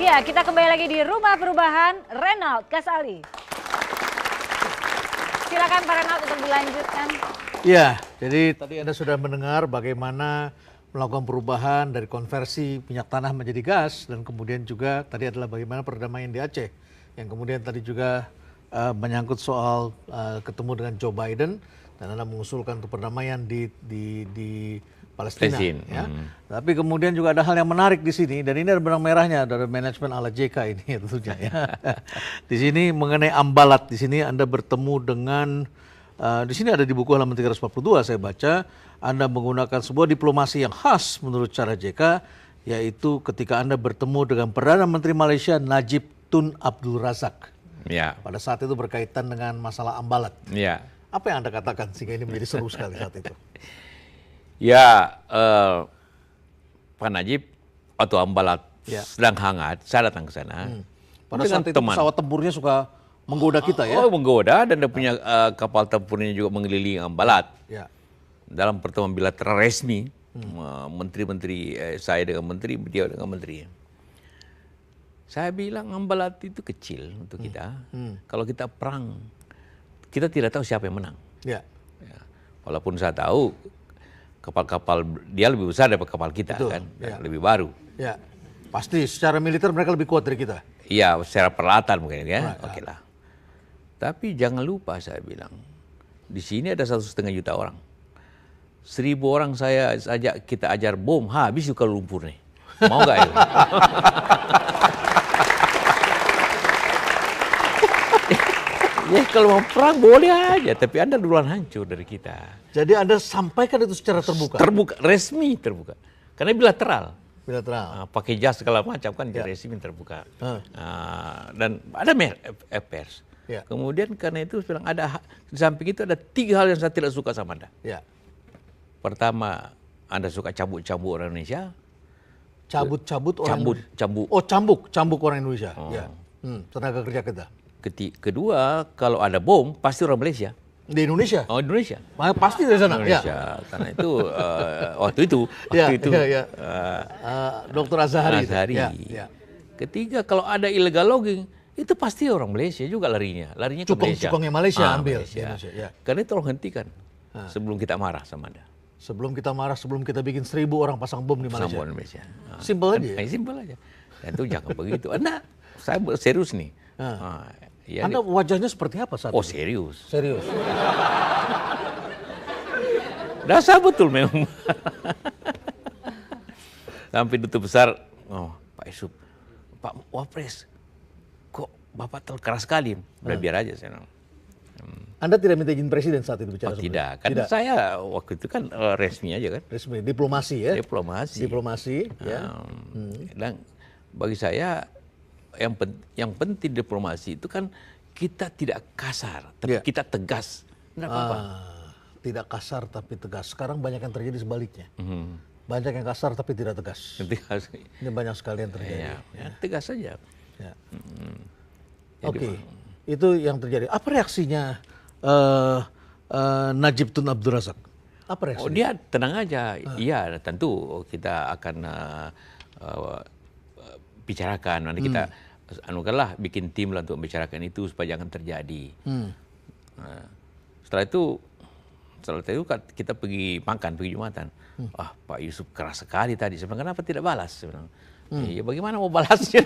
Iya, kita kembali lagi di Rumah Perubahan, Renaud Kasali. Silakan Pak Renaud untuk dilanjutkan. Iya, jadi tadi Anda sudah mendengar bagaimana melakukan perubahan dari konversi minyak tanah menjadi gas, dan kemudian juga tadi adalah bagaimana perdamaian di Aceh, yang kemudian tadi juga menyangkut soal ketemu dengan Joe Biden, dan Anda mengusulkan untuk perdamaian di Palestina. Ya. Tapi kemudian juga ada hal yang menarik di sini, dan ini ada benang merahnya dari manajemen ala JK ini tentunya. Ya. Di sini mengenai ambalat, di sini Anda bertemu dengan di sini ada di buku halaman 342 saya baca, Anda menggunakan sebuah diplomasi yang khas menurut cara JK, yaitu ketika Anda bertemu dengan Perdana Menteri Malaysia Najib Tun Abdul Razak. Ya. Pada saat itu berkaitan dengan masalah ambalat. Ya. Apa yang Anda katakan sehingga ini menjadi seru sekali saat itu? Ya, Pak Najib atau ambalat sedang hangat, saya datang ke sana. Pada saat itu pesawat tempurnya suka menggoda kita ya? Oh, menggoda, dan dia punya kapal tempurnya juga mengelilingi ambalat. Ya. Dalam pertemuan bilateral resmi, menteri-menteri, saya dengan menteri, dia dengan menteri. Saya bilang ambalat itu kecil untuk kita. Kalau kita perang, kita tidak tahu siapa yang menang. Ya. Ya. Walaupun saya tahu kapal-kapal dia lebih besar daripada kapal kita. Betul, kan, dan lebih baru. Ya, pasti secara militer mereka lebih kuat dari kita. Iya, secara peralatan mungkin ya. Oke lah. Tapi jangan lupa saya bilang, di sini ada 1,5 juta orang. 1.000 orang saya ajak kita ajar bom, habis juga lumpur nih. Mau nggak ya? Ya kalau mau perang boleh aja, tapi Anda duluan hancur dari kita. Jadi Anda sampaikan itu secara terbuka? Terbuka, resmi terbuka. Karena bilateral. Bilateral. Pakai jas segala macam kan, resmi terbuka. Dan ada pers. Ya. Kemudian karena itu bilang ada di samping itu ada 3 hal yang saya tidak suka sama Anda. Ya. Pertama, Anda suka cambuk-cambuk orang Indonesia. Cabut-cabut orang Indonesia. Cambuk. Oh, cambuk orang Indonesia. Ya. Tenaga kerja kita. Kedua, kalau ada bom pasti orang Malaysia. Di Indonesia? Oh, Indonesia. Pasti dari sana. Indonesia. Ya. Karena itu waktu itu Dr. Azhari. Ya. Ketiga, kalau ada illegal logging, itu pasti orang Malaysia juga larinya ke Malaysia. Cukongnya Malaysia ambil. Malaysia. Indonesia, ya. Karena itu tolong hentikan sebelum kita marah sama Anda. Sebelum kita marah, sebelum kita bikin 1.000 orang pasang bom di Malaysia. Pasang bom di Malaysia. Simpel aja. Simpel aja. Dan itu jangan begitu. Anda, saya serius nih. Ya, Anda wajahnya seperti apa saat itu? Serius. Serius. Dasar betul memang. Sampai duta besar, Pak Yusuf, Pak Wapres, kok Bapak terlalu keras sekali? Udah biar aja saya. Anda tidak minta izin presiden saat itu bicara? Tidak, kan saya waktu itu kan resmi aja kan. Resmi, diplomasi ya? Diplomasi. Ya. Dan bagi saya yang penting diplomasi itu kan kita tidak kasar, tapi kita tegas. Tidak apa-apa. Tidak kasar tapi tegas. Sekarang banyak yang terjadi sebaliknya. Banyak yang kasar tapi tidak tegas. Ini banyak sekali yang terjadi. Ya, tegas saja. Ya. Oke, itu yang terjadi. Apa reaksinya Najib Tun Abdul Razak? Apa reaksinya? Oh, dia tenang aja. Iya, tentu kita akan bicarakan. Nanti kita anugerlah bikin tim lah untuk membicarakan itu supaya jangan terjadi. Setelah itu kita pergi makan, pergi Jumatan. Pak Yusuf keras sekali tadi. Saya bilang, kenapa tidak balas? Saya bilang, ya bagaimana mau balasnya?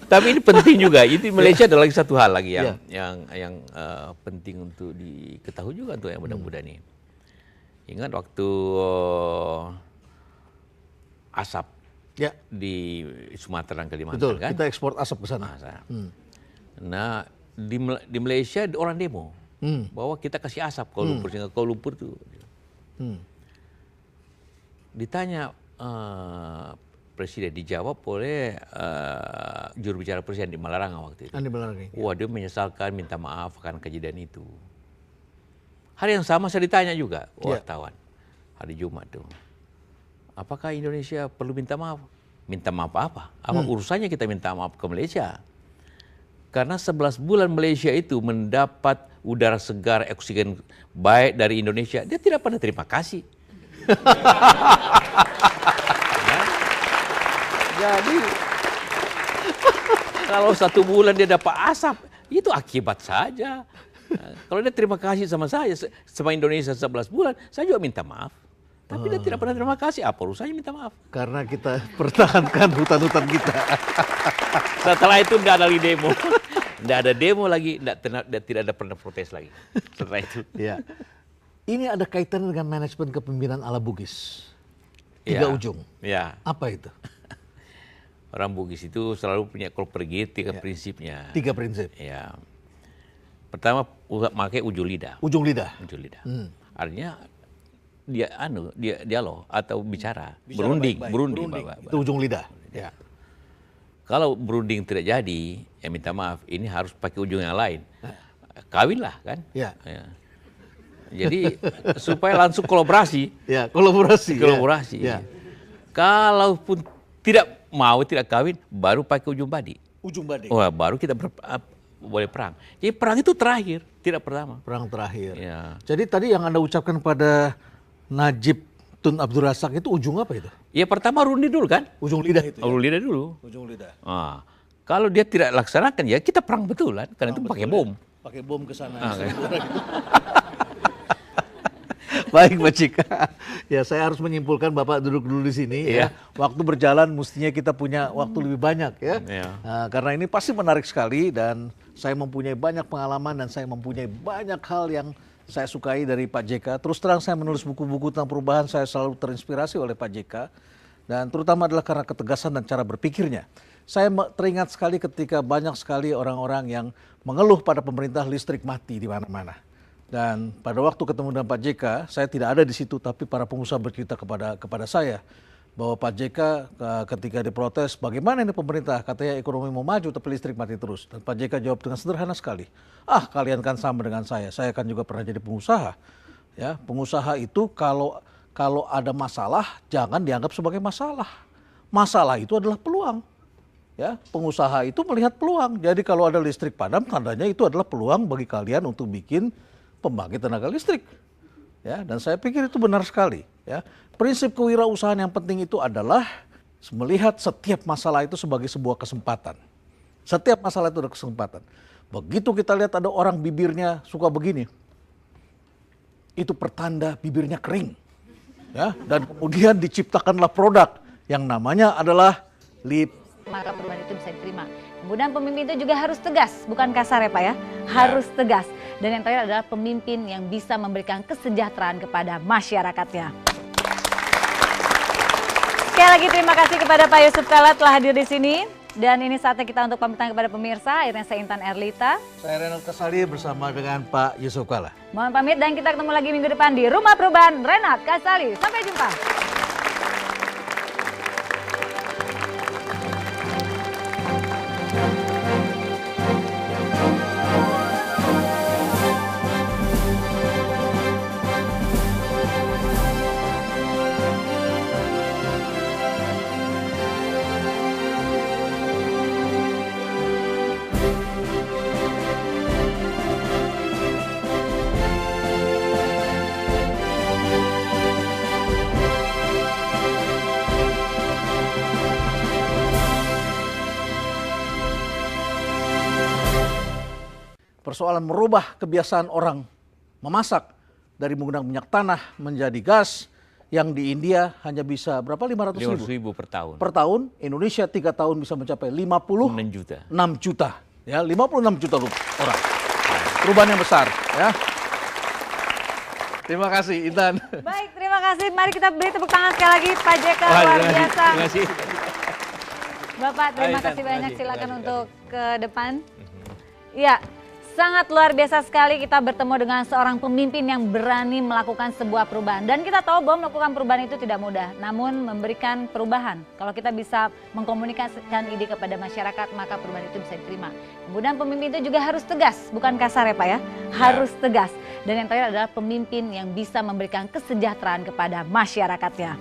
Tapi ini penting juga. Itu Malaysia ada lagi satu hal lagi yang penting untuk diketahui juga untuk yang muda-muda ini. Ingat waktu asap di Sumatera dan Kalimantan. Betul, kan? kita ekspor asap ke sana. Nah, di Malaysia orang demo bahwa kita kasih asap Kuala Lumpur, sehingga Kuala Lumpur itu ditanya presiden, dijawab oleh juru bicara presiden di Malarang waktu itu. Wah, dia menyesalkan, minta maaf akan kejadian itu. Hari yang sama saya ditanya juga wartawan hari Jumat tuh. Apakah Indonesia perlu minta maaf? Minta maaf apa? Apa urusannya kita minta maaf ke Malaysia? Karena 11 bulan Malaysia itu mendapat udara segar, oksigen baik dari Indonesia, dia tidak pernah terima kasih. Jadi kalau 1 bulan dia dapat asap, itu akibat saja. Nah, kalau dia terima kasih sama saya, sama Indonesia 11 bulan, saya juga minta maaf. Tapi dia tidak pernah terima kasih, apa urusannya minta maaf? Karena kita pertahankan hutan-hutan kita. Setelah itu tidak ada lagi demo. Tidak ada demo lagi, tidak ada pernah protes lagi. Setelah itu. Ya. Ini ada kaitan dengan manajemen kepemimpinan ala Bugis. 3 ujung. Ya. Apa itu? Orang Bugis itu selalu punya, kalau pergi 3 prinsipnya. 3 prinsip. Ya. Pertama, pakai ujung lidah. Ujung lidah. Ujung lidah. Artinya dia dialog atau bicara berunding. Bapak. Itu ujung lidah. Ya. Kalau berunding tidak jadi, ya minta maaf, ini harus pakai ujung yang lain. Kawinlah kan? Ya. Ya. Jadi supaya langsung kolaborasi. Ya, kolaborasi. Kolaborasi. Ya. Kalaupun tidak kawin, baru pakai ujung badi. Ujung badi. Oh, baru kita boleh perang. Jadi perang itu terakhir, tidak pertama. Perang terakhir. Ya. Jadi tadi yang Anda ucapkan pada Najib Tun Abdul Razak itu ujung apa itu? Ya pertama rundi dulu kan? Ujung lidah itu. Ujung lidah dulu. Ujung lidah. Ah, kalau dia tidak laksanakan ya kita perang betulan, karena itu pakai bom. Pakai bom ke sana. Kan? Baik Pak Cika, ya saya harus menyimpulkan Bapak duduk dulu di sini. Iya. Ya. Waktu berjalan mestinya kita punya waktu lebih banyak ya. Iya. Nah, karena ini pasti menarik sekali dan saya mempunyai banyak pengalaman dan saya mempunyai banyak hal yang saya sukai dari Pak JK. Terus terang saya menulis buku-buku tentang perubahan, saya selalu terinspirasi oleh Pak JK. Dan terutama adalah karena ketegasan dan cara berpikirnya. Saya teringat sekali ketika banyak sekali orang-orang yang mengeluh pada pemerintah listrik mati di mana-mana. Dan pada waktu ketemu dengan Pak JK, saya tidak ada di situ, tapi para pengusaha bercerita kepada saya bahwa Pak JK ketika diprotes, bagaimana ini pemerintah? Katanya ekonomi mau maju, tapi listrik mati terus. Dan Pak JK jawab dengan sederhana sekali, kalian kan sama dengan saya kan juga pernah jadi pengusaha. Ya, pengusaha itu kalau ada masalah, jangan dianggap sebagai masalah. Masalah itu adalah peluang. Ya, pengusaha itu melihat peluang. Jadi kalau ada listrik padam, tandanya itu adalah peluang bagi kalian untuk bikin pembangkit tenaga listrik. Ya, dan saya pikir itu benar sekali. Ya, prinsip kewirausahaan yang penting itu adalah melihat setiap masalah itu sebagai sebuah kesempatan. Setiap masalah itu ada kesempatan. Begitu kita lihat ada orang bibirnya suka begini, itu pertanda bibirnya kering. Ya, dan kemudian diciptakanlah produk yang namanya adalah lip. Maka perubahan itu bisa diterima. Kemudian pemimpin itu juga harus tegas, bukan kasar ya Pak ya, harus tegas. Dan yang terakhir adalah pemimpin yang bisa memberikan kesejahteraan kepada masyarakatnya. Sekali lagi terima kasih kepada Pak Yusuf Kalla telah hadir di sini. Dan ini saatnya kita untuk pamitan kepada pemirsa. Akhirnya saya Intan Erlita. Saya Renald Kasali bersama dengan Pak Yusuf Kalla. Mohon pamit dan kita ketemu lagi minggu depan di Rumah Perubahan Renald Kasali. Sampai jumpa. Persoalan merubah kebiasaan orang memasak dari menggunakan minyak tanah menjadi gas yang di India hanya bisa berapa 500 ribu per tahun. Per tahun, Indonesia 3 tahun bisa mencapai 56 juta. Ya, 56 juta orang. Perubahan yang besar ya. Terima kasih Intan. Baik, terima kasih. Mari kita beri tepuk tangan sekali lagi Pak JK, luar biasa. Terima kasih. Bapak, terima kasih banyak. Silakan untuk ke depan. Iya. Sangat luar biasa sekali kita bertemu dengan seorang pemimpin yang berani melakukan sebuah perubahan. Dan kita tahu bahwa melakukan perubahan itu tidak mudah, namun memberikan perubahan. Kalau kita bisa mengkomunikasikan ide kepada masyarakat, maka perubahan itu bisa diterima. Kemudian pemimpin itu juga harus tegas, bukan kasar ya Pak ya, harus tegas. Dan yang terakhir adalah pemimpin yang bisa memberikan kesejahteraan kepada masyarakatnya.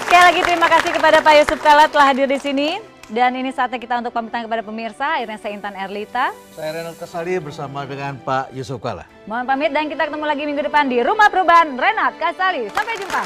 Sekali lagi terima kasih kepada Pak Yusuf Kalla telah hadir di sini. Dan ini saatnya kita untuk pamitan kepada pemirsa. Akhirnya saya Intan Erlita. Saya Renald Kasali bersama dengan Pak Yusuf Kalla. Mohon pamit dan kita ketemu lagi minggu depan di Rumah Perubahan Renald Kasali. Sampai jumpa.